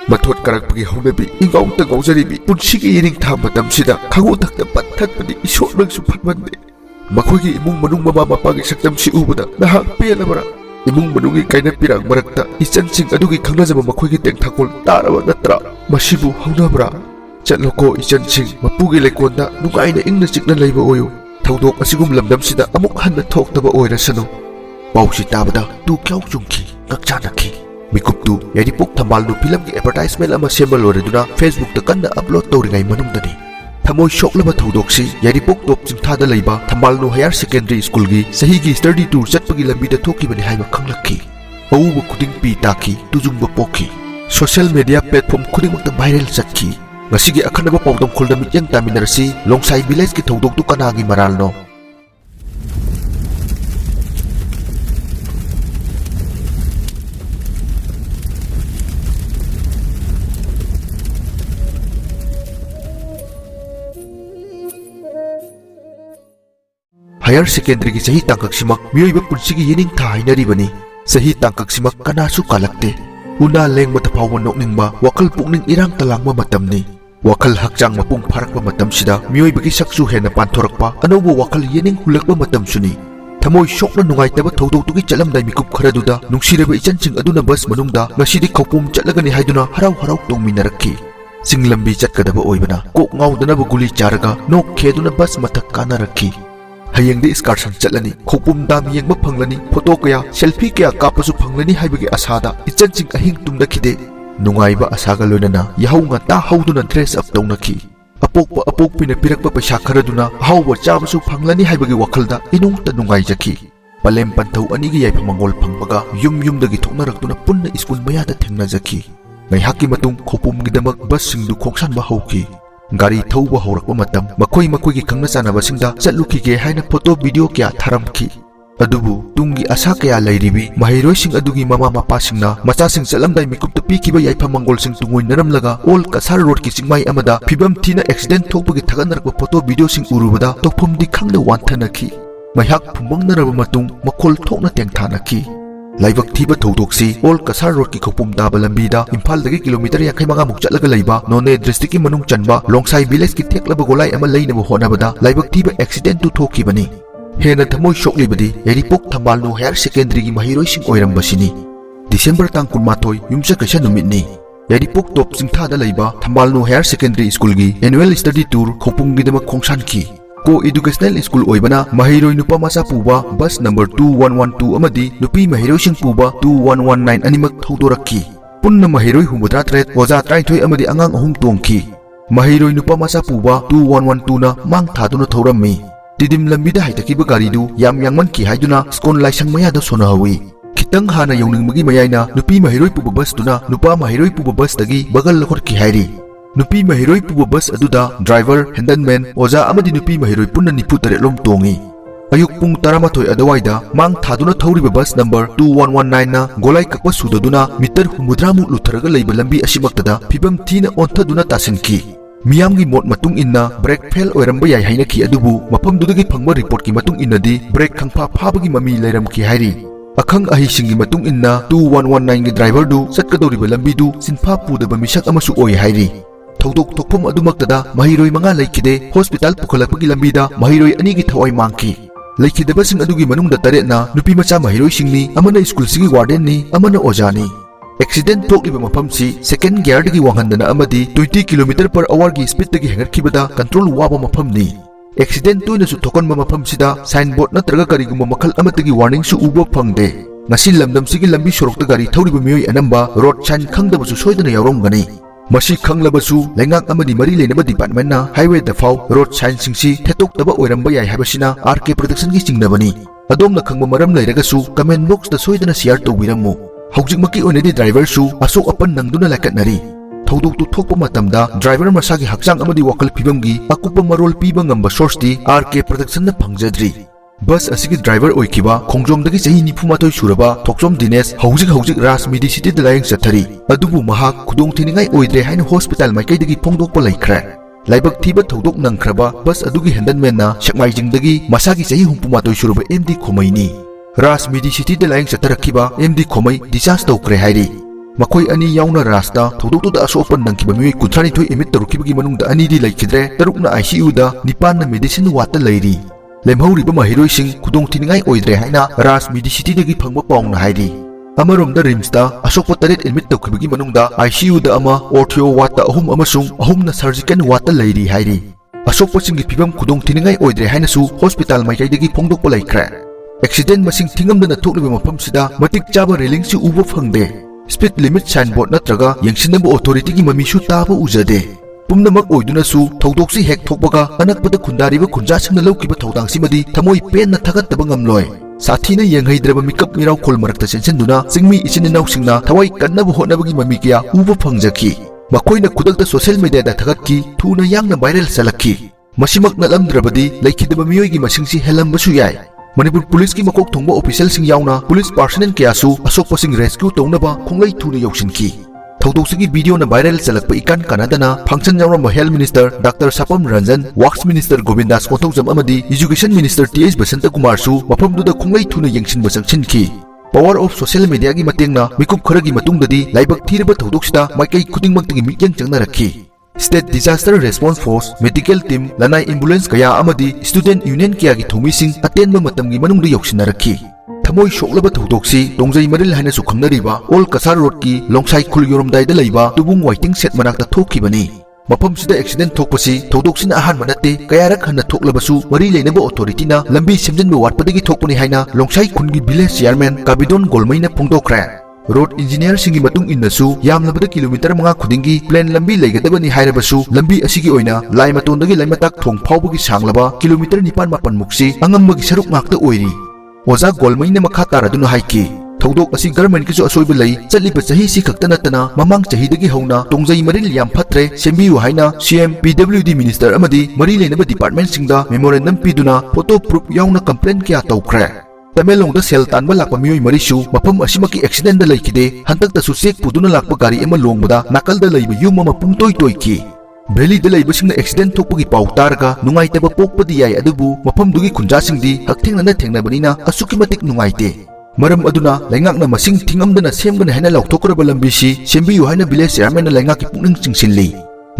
Mathot karakpagi haunabi ingaw ta gaujaribi punsigi ining tha matamsida khangu thakta patthakpani isok nang suphatmande makhoi imung manung mama mapagi saktam si ubada nahak pelabara imung manungi kaina pirang marakta ichansing adugi khangnajaba makhoi tengthakol taraba natra masibu haunabra chatloko ichansing mapugi lekonda nugaina ingna chikna leiba oyo thaudok asigum lamdamsida amuk hanna thoktaba oirasano pausi tabada tu kyaw chungki ngakchanaki Mikuptu Yaripok Thambalnu film ki advertisement ama sembal loreduna Facebook ta kanna upload tawringai manungdani thamoi shoklaba thaudoksi Yaripok top chingthada leiba Thambalnu Higher Secondary School gi sahi gi study tour chatpagi lambi da thokibani haiba khanglakhi auba khuding pi taki tujungba pokhi social media platform khuding makta viral chatki ngasigi akhanaba pawdam khulda mityang taminarsi longsai village ki thaudok tu kanagi maralno Higher Secondary ki sahi tangkak simak miyoiba punsigi yening tha hainaribani sahi tangkak simak kanasu kalakte una leng mata phawon nokningma wakal pukning irang talangma matamni wakal hakchang mapung pharakba matam sida miyoiba ki saksu hena panthorakpa anobo wakal yening hulakba matam suni thamoi shokna nungaitaba thaudotugi chalamdai mikup kharaduda nungsireba ichanching aduna bus manungda ngasidi khopum chatlagani haiduna harau harau tongminarakhi singlambi chatkadaba oibana kok ngaudanaba guli charaga nok kheduna bus mathak kanarakhi Hayengdi excursion chatlani khopum dam yengba phanglani photo kaya selfie kaya kapasu phanglani haibagi asada ichanching ahing tumda khide nungaiba asaga loinana yahunga ta hauduna dress up tawnakhi apokpina pirakpa paisa kharaduna hauba chabasu phanglani haibagi wakhalda inungta nungai jakhi palem panthau anigi yaifa mangol phangbaga yumdagi thoknaraktuna punna school mayada thengna jakhi ngaihaki matung khopum gidamak bus singdu khoksanba hauki Gari thauba horakpa matam makoi gi khangna chanaba singda chatluki ge haina photo video kya tharamki adubu tungi asa kya lairibi mahiroi sing adugi mama mapa singna macha sing chalamdai mikupta pikiba yaifa mangol sing tungoi naramlaga ol kasar road ki chingmai amada phibam thina accident thokpagi thagaнаrakpa photo video sing urubada tokphomdi khangna wanthanaki maihak phumbangnaraba matung makhol thokna tengthanaki Laibak thiba thaudoksi ol kasar road ki khopum daba lambida imphal dagi kilometer 50 muk chatlaga leiba none district ki manung chanba longsai village ki theklaba golai ama leinaba honabada laibak thiba accident tu thokibani hena thamoi shoklibadi Yaripok Thambalnu Higher Secondary gi mahiroi sing oirambasini December tang 18 yumcha kaisa numitni Yaripok top singthada leiba Thambalnu Higher Secondary School gi annual study tour khopum gi dama khongsanki Co-educational school oibana mahiroi nupa masa puba bus number 2112 amadi nupi mahiroi sing puba 2119 animak thaudorakhi punna mahiroi humudra tret oja traithoi amadi angang ahum tongki mahiroi nupa masa puba 2112 na mang thaduna thaurammi tidim lambida haitakiba gari du yam yangman ki haiduna skon laisang maya da sonahawi khitang hana yoningmagi mayaina nupi mahiroi puba bus tuna nupa mahiroi puba bus tagi bagal lakhor ki hairi Nupi mahiroi puba bus aduda driver handelman oja amadi nupi mahiroi punna nipu tare lom tongi ayuk pung 12 adawaida mang thaduna thauriba bus number 2119 na golai kakpa sudaduna meter humudra mu lutharaga leiba lambi asimaktada phibam thina onthaduna tasinki miyamgi mot matung inna brake fail oiramba yai hainaki adubu mafam dudagi phangba report ki matung innadi brake khangpha phabagi mami leiramki hairi akhang ahi singi matung inna 2119 gi driver du chatkadoriba lambi du sinpha pudaba misak amasu oi hairi Thaudak thokphom adumaktada mahiroi manga leikide hospital pukhalakpagi lambida mahiroi ani gi thawai mangki leikidaba sing adugi manungda tare na nupi macha mahiroi singni amana school sigi warden ni amana ojani accident thokliba mafam si second gear dagi wanghandana amadi 20 km/h gi speed dagi hengarkhibada control waba mafam ni accident toina su thokonba mafam sida signboard natraga kariguma makhal amatagi warning su uba phangde ngasi lamdam sigi lambi sorokta gari thawriba miyoi anamba road sign khangdaba su soidana yauromgani Masi khanglabasu lengak amadi mari lenaba department na highway da fau road sign singsi thetok taba oiramba yai habasina RK protection gi singnabani adomna khangba maram leiragasu comment box da soidana share tawbiramu haujikmaki onedi driver su asok apan nangduna lakatnari thaudok tu thokpa matamda driver masagi hakchang amadi wakal phibamgi akupa marol piba ngamba source di RK protection na phangjadri Bus asigi driver oikiba khongjomdagi chahi 93 suraba thoksom Dinesh haujik Ras Midi City dalayang chathari adubu mahak khudong thiningai oidre haina hospital maikaidagi phongdokpa laikhra laibak thiba thodok nangkhraba bus adugi handelman na sakmaijingdagi masagi chahi 93 suraba MD Khomaini Ras Midi City dalayang chatharakhiba MD Khomai discharge tawkre hairi ꯃꯈꯣꯏ ꯑꯅꯤ ꯌꯥꯎꯅ ꯔꯥꯖꯇ ꯊꯧꯗꯣꯛꯇꯨꯗ ꯑꯁꯣꯛ-ꯑꯄꯟ ꯅꯪꯈꯤꯕ ꯃꯤꯑꯣꯏ 39 admit ꯇꯧꯔꯛꯈꯤꯕꯒꯤ ꯃꯅꯨꯡꯗ 2ꯗꯤ ꯂꯩꯈꯤꯗ꯭ꯔꯦ, 3ꯅ ICUꯗ, 9ꯅ medicine ꯋꯥꯔꯗꯇ ꯂꯩꯔꯤ꯫ ꯂꯦꯝꯍꯧꯔꯤꯕ ꯃꯍꯩꯔꯣꯏꯁꯤꯡ ꯈꯨꯗꯣꯡꯊꯤꯅꯤꯡꯉꯥꯏ ꯑꯣꯏꯗ꯭ꯔꯦ ꯍꯥꯏꯅ ꯔꯥꯖ ꯃꯦꯗꯤꯁꯤꯇꯤꯗꯒꯤ ꯐꯪꯕ ꯄꯥꯎꯅ ꯍꯥꯏꯔꯤ꯫ ꯑꯃꯔꯣꯝꯗ ꯔꯤꯝꯁꯇ ꯑꯁꯣꯛꯄ 8 ꯑꯦꯗꯃꯤꯠ ꯇꯧꯈꯤꯕꯒꯤ ꯃꯅꯨꯡꯗ ICUꯗ ꯑꯃ, ꯑꯣꯔꯊꯤꯑꯣ ꯋꯥꯔꯗꯇ 3 ꯑꯃꯁꯨꯡ 3ꯅ ꯁꯔꯖꯤꯀꯦꯜ ꯋꯥꯔꯗꯇ ꯂꯩꯔꯤ ꯍꯥꯏꯔꯤ꯫ ꯑꯁꯣꯛꯄꯁꯤꯡꯒꯤ ꯐꯤꯚꯝ ꯈꯨꯗꯣꯡꯊꯤꯅꯤꯡꯉꯥꯏ ꯑꯣꯏꯗ꯭ꯔꯦ ꯍꯥꯏꯅꯁꯨ ꯍꯣꯁꯄꯤꯇꯥꯜ ꯃꯥꯏꯀꯩꯗꯒꯤ ꯐꯣꯡꯗꯣꯛꯄ ꯂꯩꯈ꯭ꯔꯦ꯫ ꯑꯦꯛꯁꯤꯗꯦꯟ ꯃꯁꯤꯡ ꯊꯤꯡꯉꯝꯗꯅ ꯊꯣꯛꯂꯤꯕ ꯃꯐꯝꯁꯤꯗ ꯃꯇꯤꯛ ꯆꯥꯕ ꯔꯦꯂꯤꯡꯁꯨ ꯎꯕ ꯐꯪꯗꯦ꯫ ꯁ꯭ꯄꯤꯗ ꯂꯤꯃꯤꯠ ꯁꯥꯏꯟꯕꯣꯔꯗ ꯅꯠꯇ꯭ꯔꯒ ꯌꯦꯡꯁꯤꯟꯅꯕ ꯑꯣꯊꯣꯔꯤꯇꯤꯒꯤ ꯃꯃꯤꯁꯨ ꯇꯥꯕ ꯎꯖꯗꯦ꯫ ꯄꯨꯝꯅꯃꯛ ꯑꯣꯏꯗꯨꯅꯁꯨ ꯊꯧꯗꯣꯛꯁꯤ ꯍꯦꯛ ꯊꯣꯛꯄꯒ ꯑꯅꯛꯄꯗ ꯈꯨꯟꯗꯥꯔꯤꯕ ꯈꯨꯟꯖꯥꯁꯤꯡꯅ ꯂꯧꯈꯤꯕ ꯊꯧꯗꯥꯡꯁꯤꯃꯗꯤ ꯊꯃꯣꯏ ꯄꯦꯟꯅ ꯊꯥꯒꯠꯇꯕ ꯉꯝꯂꯣꯏ꯫ ꯁꯥꯊꯤꯅ ꯌꯦꯡꯍꯩꯗ꯭ꯔꯕ ꯃꯤꯀꯞ ꯃꯤꯔꯥꯎꯈꯣꯜ ꯃꯔꯛꯇ ꯆꯦꯟꯁꯤꯟꯗꯨꯅ ꯆꯤꯡꯃꯤ ꯏꯆꯤꯟ-ꯏꯅꯥꯎꯁꯤꯡꯅ ꯊꯋꯥꯏ ꯀꯟꯅꯕ ꯍꯣꯠꯅꯕꯒꯤ ꯃꯃꯤ ꯀꯌꯥ ꯎꯕ ꯐꯪꯖꯈꯤ꯫ ꯃꯈꯣꯏꯅ ꯈꯨꯗꯛꯇ ꯁꯣꯁꯤꯌꯦꯜ ꯃꯤꯗꯤꯌꯥꯗ ꯊꯥꯒꯠꯈꯤ, ꯊꯨꯅ ꯌꯥꯡꯅ ꯚꯥꯏꯔꯦꯜ ꯆꯠꯂꯛꯈꯤ꯫ ꯃꯁꯤꯃꯛ ꯅꯠꯂꯝꯗ꯭ꯔꯕꯗꯤ ꯂꯩꯈꯤꯗꯕ ꯃꯤꯑꯣꯏꯒꯤ ꯃꯁꯤꯡꯁꯤ ꯍꯦꯜꯂꯝꯕꯁꯨ ꯌꯥꯏ꯫ ꯃꯅꯤꯄꯨꯔ ꯄꯨꯂꯤꯁꯀꯤ ꯃꯀꯣꯛ ꯊꯣꯡꯕ ꯑꯣꯐꯤꯁꯤꯌꯦꯜꯁꯤꯡ ꯌꯥꯎꯅ ꯄꯨꯂꯤꯁ ꯄꯥꯔꯁꯣꯅꯦꯜ ꯀꯌꯥꯁꯨ ꯑꯁꯣꯛꯄꯁꯤꯡ ꯔꯦꯁꯀ꯭ꯌꯨ ꯇꯧꯅꯕ ꯈꯣꯡꯂꯩ ꯊꯨꯅ ꯌꯧꯁꯤꯟꯈꯤ꯫ ꯊꯧꯗꯣꯛꯁꯤꯒꯤ ꯚꯤꯗꯤꯑꯣꯅ ꯚꯥꯏꯔꯦꯜ ꯆꯠꯂꯛꯄ ꯏꯀꯥꯟ ꯀꯥꯟꯅꯗꯅ ꯐꯪꯁꯟ ꯌꯥꯎꯔꯝꯕ health minister doctor Sapam Ranjan, works minister Govindas Konthoujam ꯑꯃꯗꯤ ꯏꯖꯨꯀꯦꯁꯟ ꯃꯤꯅꯤꯁꯇꯔ TH ꯕꯁꯟꯇꯀꯨꯃꯥꯔꯁꯨ ꯃꯐꯝꯗꯨꯗ ꯈꯣꯡꯂꯩ ꯊꯨꯅ ꯌꯦꯡꯁꯤꯟꯕ ꯆꯪꯁꯤꯟꯈꯤ꯫ ꯄꯥꯋꯔ ꯑꯣꯐ ꯁꯣꯁꯤꯌꯦꯜ ꯃꯤꯗꯤꯌꯥꯒꯤ ꯃꯇꯦꯡꯅ ꯃꯤꯀꯨꯞ ꯈꯔꯒꯤ ꯃꯇꯨꯡꯗꯗꯤ ꯂꯥꯏꯕꯛ ꯊꯤꯔꯕ ꯊꯧꯗꯣꯛꯁꯤꯗ ꯃꯥꯏꯀꯩ ꯈꯨꯗꯤꯡꯃꯛꯇꯒꯤ ꯃꯤꯠꯌꯦꯡ ꯆꯪꯅꯔꯛꯈꯤ꯫ State disaster response force, medical team, ꯂꯅꯥꯏ ꯑꯦꯝꯕꯨꯂꯦꯟꯁ ꯀꯌꯥ ꯑꯃꯗꯤ ꯁ꯭ꯇꯨꯗꯦꯟꯠ ꯌꯨꯅꯤꯌꯟ ꯀꯌꯥꯒꯤ ꯊꯧꯃꯤꯁꯤꯡ ꯑꯇꯦꯟꯕ ꯃꯇꯝꯒꯤ ꯃꯅꯨꯡꯗ ꯌꯧꯁꯤꯟꯅꯔꯛꯈꯤ꯫ ꯊꯃꯣꯏ ꯁꯣꯛꯂꯕ ꯊꯧꯗꯣꯛꯁꯤ ꯇꯣꯡꯖꯩ ꯃꯔꯤꯜ ꯍꯥꯏꯅꯁꯨ ꯈꯪꯅꯔꯤꯕ ꯑꯣꯜ ꯀꯁꯥꯔ ꯔꯣꯗꯀꯤ ꯂꯣꯡꯁꯥꯏ ꯈꯨꯜ ꯌꯧꯔꯝꯗꯥꯏꯗ ꯂꯩꯕ ꯇꯨꯕꯨꯡ ꯋꯥꯏꯇꯤꯡ ꯁꯦꯠ ꯃꯅꯥꯛꯇ ꯊꯣꯛꯈꯤꯕꯅꯤ꯫ ꯃꯐꯝꯁꯤꯗ ꯑꯦꯛꯁꯤꯗꯦꯟꯠ ꯊꯣꯛꯄꯁꯤ ꯊꯧꯗꯣꯛꯁꯤꯅ ꯑꯍꯥꯟꯕ ꯅꯠꯇꯦ, ꯀꯌꯥꯔꯛ ꯍꯟꯅ ꯊꯣꯛꯂꯕꯁꯨ ꯃꯔꯤ ꯂꯩꯅꯕ ꯑꯣꯊꯣꯔꯤꯇꯤꯅ ꯂꯝꯕꯤ ꯁꯦꯝꯖꯤꯟꯕ ꯋꯥꯠꯄꯗꯒꯤ ꯊꯣꯛꯄꯅꯤ ꯍꯥꯏꯅ ꯂꯣꯡꯁꯥꯏ ꯈꯨꯟꯒꯤ ꯚꯤꯂꯦꯖ ꯆꯤꯌꯔꯃꯦꯟ ꯀꯥꯕꯤꯗꯣꯟ ꯒꯣꯜꯃꯩꯅ ꯐꯣꯡꯗꯣꯛꯈ꯭ꯔꯦ꯫ ꯔꯣꯗ ꯏꯟꯖꯤꯅꯤꯌꯔꯁꯤꯡꯒꯤ ꯃꯇꯨꯡ ꯏꯟꯅꯁꯨ ꯌꯥꯝꯂꯕꯗ ꯀꯤꯂꯣꯃꯤꯇꯔ 5 ꯈꯨꯗꯤꯡꯒꯤ ꯄ꯭ꯂꯦꯟ ꯂꯝꯕꯤ ꯂꯩꯒꯗꯕꯅꯤ ꯍꯥꯏꯔꯕꯁꯨ ꯂꯝꯕꯤ ꯑꯁꯤꯒꯤ ꯑꯣꯏꯅ ꯂꯥꯏꯃꯇꯣꯟꯗꯒꯤ ꯂꯩꯃꯇꯥꯛ ꯊꯣꯡ ꯐꯥꯎꯕꯒꯤ ꯁꯥꯡꯂꯕ ꯀꯤꯂꯣꯃꯤꯇꯔ 9-10 ꯃꯨꯛꯁꯤ ꯑꯉꯝꯕꯒꯤ ꯁꯔꯨꯛ ꯉꯥꯛꯇ ꯑꯣꯏꯔꯤ꯫ ꯑꯣꯖꯥ ꯒꯣꯜꯃꯩꯅ ꯃꯈꯥ ꯇꯥꯔꯗꯨꯅ ꯍꯥꯏꯈꯤ, ꯊꯧꯗꯣꯛ ꯑꯁꯤ ꯒꯚꯔꯟꯃꯦꯟꯠꯀꯤꯁꯨ ꯑꯁꯣꯏꯕ ꯂꯩ, ꯆꯠꯂꯤꯕ ꯆꯍꯤꯁꯤ ꯈꯛꯇ ꯅꯠꯇꯅ ꯃꯃꯥꯡ ꯆꯍꯤꯗꯒꯤ ꯍꯧꯅ ꯇꯣꯡꯖꯩ ꯃꯔꯤꯜ ꯌꯥꯝ ꯐꯠꯇ꯭ꯔꯦ, ꯁꯦꯝꯕꯤꯌꯨ ꯍꯥꯏꯅ CM, PWD ꯃꯤꯅꯤꯁꯇꯔ ꯑꯃꯗꯤ ꯃꯔꯤ ꯂꯩꯅꯕ ꯗꯤꯄꯥꯔꯠꯃꯦꯟꯠꯁꯤꯡꯗ ꯃꯦꯃꯣꯔꯦꯟꯗꯝ ꯄꯤꯗꯨꯅ ꯐꯣꯇꯣ ꯄ꯭ꯔꯨꯐ ꯌꯥꯎꯅ ꯀꯝꯄ꯭ꯂꯦꯟ ꯀꯌꯥ ꯇꯧꯈ꯭ꯔꯦ꯫ ꯇꯃꯦꯡꯂꯣꯡꯗ ꯁꯦꯜ ꯇꯥꯟꯕ ꯂꯥꯛꯄ ꯃꯤꯑꯣꯏ ꯃꯔꯤꯁꯨ ꯃꯐꯝ ꯑꯁꯤꯃꯛꯀꯤ ꯑꯦꯛꯁꯤꯗꯦꯟꯠꯗ ꯂꯩꯈꯤꯗꯦ꯫ ꯍꯟꯗꯛꯇꯁꯨ ꯆꯦꯛ ꯄꯨꯗꯨꯅ ꯂꯥꯛꯄ ꯒꯥꯔꯤ ꯑꯃ ꯂꯣꯡꯕꯗ ꯅꯥꯀꯜꯗ ꯂꯩꯕ ꯌꯨꯝ ꯑꯃ ꯄꯨꯡꯇꯣꯏ ꯇꯣꯏꯈꯤ꯫ ꯚꯦꯂꯤꯗ ꯂꯩꯕꯁꯤꯡꯅ ꯑꯦꯛꯁꯤꯗꯦꯟꯠ ꯊꯣꯛꯄꯒꯤ ꯄꯥꯎ ꯇꯥꯔꯒ ꯅꯨꯡꯉꯥꯏꯇꯕ ꯄꯣꯛꯄꯗꯤ ꯌꯥꯏ, ꯑꯗꯨꯕꯨ ꯃꯐꯝꯗꯨꯒꯤ ꯈꯨꯟꯖꯥꯁꯤꯡꯗꯤ ꯍꯛꯊꯦꯡꯅꯅ ꯊꯦꯡꯅꯕꯅꯤꯅ ꯑꯁꯨꯛꯀꯤ ꯃꯇꯤꯛ ꯅꯨꯡꯉꯥꯏꯇꯦ꯫ ꯃꯔꯝ ꯑꯗꯨꯅ ꯂꯩꯉꯥꯛꯅ ꯃꯁꯤꯡ ꯊꯤꯡꯉꯝꯗꯅ ꯁꯦꯝꯒꯅꯤ ꯍꯥꯏꯅ ꯂꯥꯎꯊꯣꯛꯈ꯭ꯔꯕ ꯂꯝꯕꯤꯁꯤ ꯁꯦꯝꯕꯤꯌꯨ ꯍꯥꯏꯅ ꯚꯤꯂꯦꯖ ꯆꯤꯌꯔꯃꯦꯟꯅ ꯂꯩꯉꯥꯛꯀꯤ ꯄꯨꯛꯅꯤꯡ ꯆꯤꯡꯁꯤꯜꯂꯤ꯫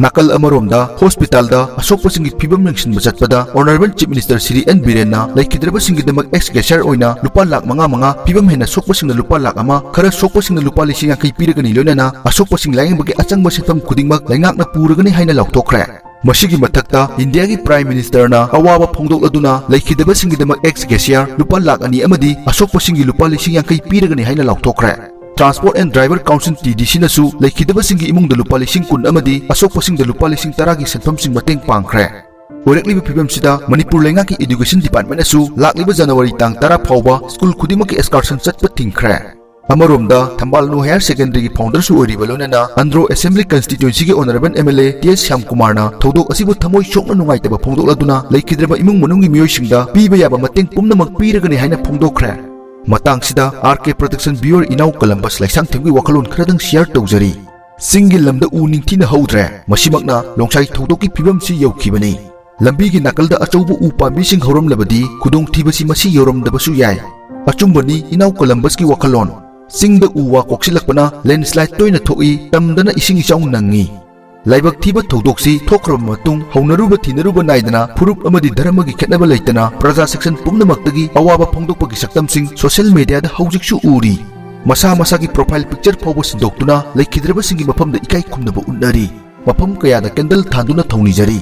ꯅꯥꯀꯜ ꯑꯃꯔꯣꯝꯗ ꯍꯣꯁꯄꯤꯇꯥꯜꯗ ꯑꯁꯣꯛꯄꯁꯤꯡꯒꯤ ꯐꯤꯚꯝ ꯌꯦꯡꯁꯤꯟꯕ ꯆꯠꯄꯗ honourable chief minister Shri N. ꯕꯤꯔꯦꯟꯅ ꯂꯩꯈꯤꯗ꯭ꯔꯕꯁꯤꯡꯒꯤꯗꯃꯛ ꯑꯦꯛꯁ ꯒ꯭ꯔꯦꯁꯤꯌꯔ ꯑꯣꯏꯅ ₹5,50,000, ꯐꯤꯚꯝ ꯍꯦꯟꯅ ꯁꯣꯛꯄꯁꯤꯡꯅ ₹1,00,000, ꯈꯔ ꯁꯣꯛꯄꯁꯤꯡꯅ ₹50,50,000 ꯄꯤꯔꯒꯅꯤ, ꯂꯣꯏꯅꯅ ꯑꯁꯣꯛꯄꯁꯤꯡ ꯂꯥꯌꯦꯡꯕꯒꯤ ꯑꯆꯪꯕ ꯁꯦꯟꯐꯝ ꯈꯨꯗꯤꯡꯃꯛ ꯂꯩꯉꯥꯛꯅ ꯄꯨꯔꯒꯅꯤ ꯍꯥꯏꯅ ꯂꯥꯎꯊꯣꯛꯈ꯭ꯔꯦ꯫ ꯃꯁꯤꯒꯤ ꯃꯊꯛꯇ ꯏꯟꯗꯤꯌꯥꯒꯤ ꯄ꯭ꯔꯥꯏꯝ ꯃꯤꯅꯤꯁꯇꯔꯅ ꯑꯋꯥꯕ ꯐꯣꯡꯗꯣꯛꯂꯗꯨꯅ ꯂꯩꯈꯤꯗꯕꯁꯤꯡꯒꯤꯗꯃꯛ ꯑꯦꯛꯁ ꯒ꯭ꯔꯦꯁꯤꯌꯔ ₹2,02,000 ꯑꯃꯗꯤ ꯑꯁꯣꯛꯄꯁꯤꯡꯒꯤ ₹50,000 ꯄꯤꯔꯒꯅꯤ ꯍꯥꯏꯅ ꯂꯥꯎꯊꯣꯛꯈ꯭ꯔꯦ꯫ Transport and driver council TDC लेखिदबसिंगी इमुंग ₹10,10,000 अशोकपसिंग ₹10,10,000 की सेंफमसिंग मतेंग पांखरे। ओरकलिबा फिबमसिदा मणिपुर लेंगाकी एजुकेशन डिपार्टमेंट असु लाक्लिबा जनवरी तांग 10 फाउबा स्कूल खुदिमक एक्सकर्शन चटप थिंखरे। अमरोमदा थंबालनु हायर सेकेंडरी की फाउंडर ओरिबा लोनना अंद्रो असेंबली कंस्टिट्यूएंसी की ऑनरेबल MLA TS श्यामकुमारना थौदोक असिबु थमोय सोकना नुंगाइतबा फोंदोकलदुना लेखिद्रबा इमुंग मनुंगी मियोयसिंगदा पीबा याबा मतेंग पुमनमक पीरगनि हाइना फोंदोखरे। मतांगसिदा RK प्रोटेक्शन ब्यूरो इनाउ कलम्बस लाइसांग थेंगी वखलोन खरदंग शेयर तौजरी। सिंगी लमदा उ निंगथिना हौद्रे मसिमकना लोंगसाई थौदोकी फिबमसि यौखिबनि। लंबीगी नाकलदा अचौबो उ पांबिसिंग हौरमलबदि खुदोंथिबसि मसि यौरमदबसु याय। अचुंबनि इनाउ कलम्बस की वखलोन सिंगदा उ वा कोक्सिलकपना लैंडस्लाइड तोयना थोई तमदना इसिंग इचाउ नंगी। लाइबक थीबा थौदोक्सि थोखरब मतुंग हौनरुबा थिनरुबा नायदना फुरुप अमदि धर्मगी खेतनबा लैतना प्रजा सेक्शन पुम्नमक्तगी अवाबा फोंदोकपगी सक्तमसिंग सोशल मीडियादा हौजिकसु उरी। मसा मसागी प्रोफाइल पिक्चर फावबा सिंदोक्तुना लैखिद्रबसिंगी मफमदा इकाई खुमनबा उन्नरी। मफम कयादा कैंडल थांदुना थौनिजरी।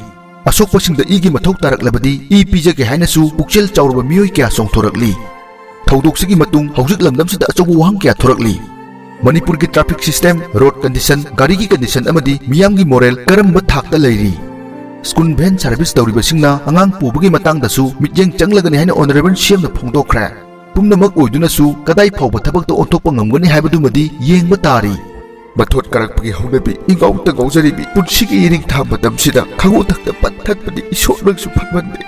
अशोकपसिंगदा इगी मथौ तारकलबदि इ पिजगे हाइनसु पुक्सेल चाउरबा मियोय कया सोंथोरकली। थौदोक्सिगी मतुंग हौजिक लमदमसिदा अचौबा वहांग कया थोरकली। मणिपुर की ट्रैफिक सिस्टम, रोड कंडीशन, गाड़ी की कंडीशन अमदी मियाम की मोरल करम थाकता लैरी। स्कूल वैन सर्विस तौरिबसिंगना अंगांग पुबगी मतांगदसु मिटयेंग चंगलगनि हाइना ऑनरेबल सीएमना फोंदोखरे। पुम्नमक ओइदुनसु कदाई फावबा थबकतो ओंथोकपा ngमगनि हाइबदुमदि येंगबा तारी। बथोट करकपगी हौनबि इंगाउता गौजरिबि पुन्सिगी इरिंग था मतमसिदा खगो तक्ता पत्थतपदि इशोरनगसु फटमन्दे।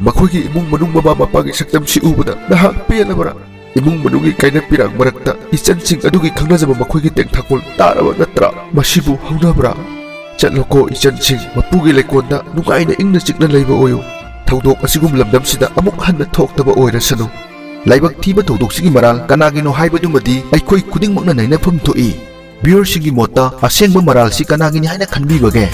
मखोइगी इमुंग मनुंग मबा मपागी सक्तमसि उबदा नहा पेलबरा। इमुंग मनुंगी काइना पिराग मरक्ता इचनसिंग अदुगी खंगनजबा मखोइगी तेंगथाकोल तारबा नत्रा मसिबु हौनबरा। चलको इचनसिंग मपुगी लेकोंदा नुगाइना इंगना चिकना लैबा ओयो। थौदोक असिगुम लमदमसिदा अमुक हन्ना थोक्तबा ओइरसनु। लाइबक थीबा थौदोकसिगी मराल कनागिनो हाइबदुमदि अइखोइ खुदिंगमकना नैनाफम थोई। ꯚ꯭ꯌꯨꯋꯔꯁꯤꯡꯒꯤ ꯃꯣꯠꯇ ꯑꯁꯦꯡꯕ ꯃꯔꯥꯜꯁꯤ ꯀꯅꯥꯒꯤꯅꯤ ꯍꯥꯏꯅ ꯈꯟꯕꯤꯕꯒꯦ?